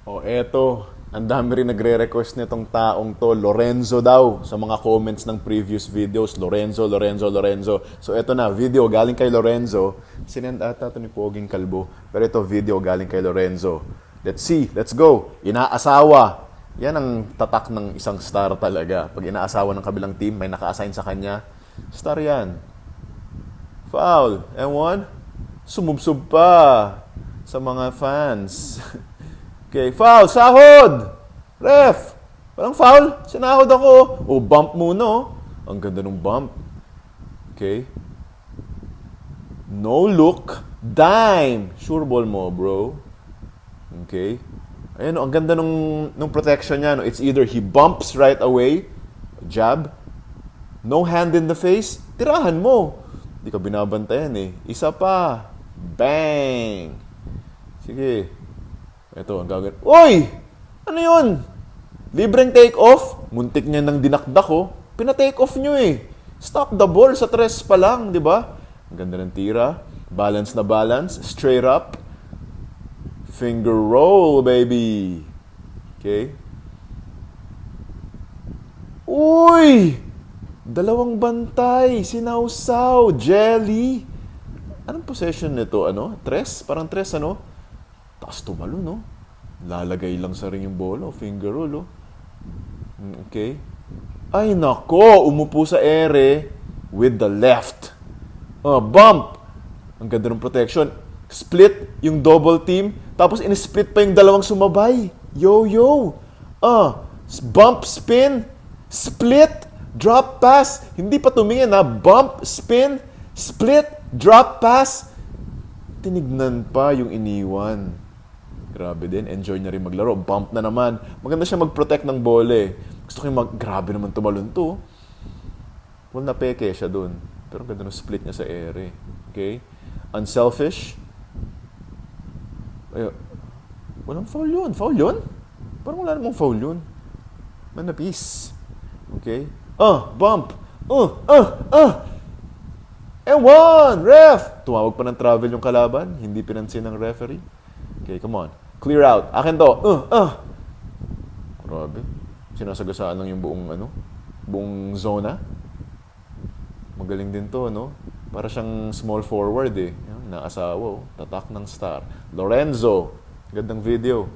O eto, ang dami rin nagre-request nitong taong to, Lorenzo daw, sa mga comments ng previous videos. Lorenzo, Lorenzo, Lorenzo. So eto na, video galing kay Lorenzo. Sinend ata to ni Poging Kalbo. Pero ito, video galing kay Lorenzo. Let's see, let's go. Inaasawa. Yan ang tatak ng isang star talaga. Pag inaasawa ng kabilang team, may naka-assign sa kanya. Star yan. Foul. And one, sumubsob pa sa mga fans. Okay, foul, sahod! Ref! Walang foul, sinahod ako. Oh, bump muna, oh. Ang ganda ng bump. Okay. No look, dime. Sure ball mo, bro. Okay. Ayun, oh, ang ganda nung protection niya. No? It's either he bumps right away, jab, no hand in the face, tirahan mo. Hindi ka binabantayan eh. Isa pa. Bang! Sige. Ito, ang gagawin. Uy! Ano yun? Libreng take-off? Muntik niya nang dinakdak ko. Pina-take off nyo eh. Stop the ball sa tres pa lang, di ba? Ang ganda ng tira. Balance na balance. Straight up. Finger roll, baby. Okay. Uy! Dalawang bantay. Sinawsaw. Jelly. Anong possession nito? Ano? Tres? Parang tres, ano? Taas tumalo, no? Lalagay lang sa ring yung bola. Finger roll, oh. Okay. Ay, nako! Umupo sa ere with the left. Bump! Ang ganda ng protection. Split yung double team. Tapos in-split pa yung dalawang sumabay. Yo! Bump, spin, split, drop pass. Hindi pa tumingin, ha? Bump, spin, split, drop pass. Tinignan pa yung iniwan. Grabe din. Enjoy na rin maglaro. Bump na naman. Maganda siya mag-protect ng bola eh. Gusto ko yung grabe naman tumalon to. Well, napeke siya dun. Pero ganda ng split niya sa ere. Okay? Unselfish. Ay, walang foul yun. Foul yun? Parang wala namang foul yun. Manapis. Okay? Bump. And one! Ref! Tumawag pa ng travel yung kalaban. Hindi pinansin ng referee. Okay, come on. Clear out. Akin to. Grabe. Sinasagasaan lang yung buong zona. Magaling din to, no? Para siyang small forward eh. Naasawa, oh. Tatak ng star. Lorenzo. Gandang video.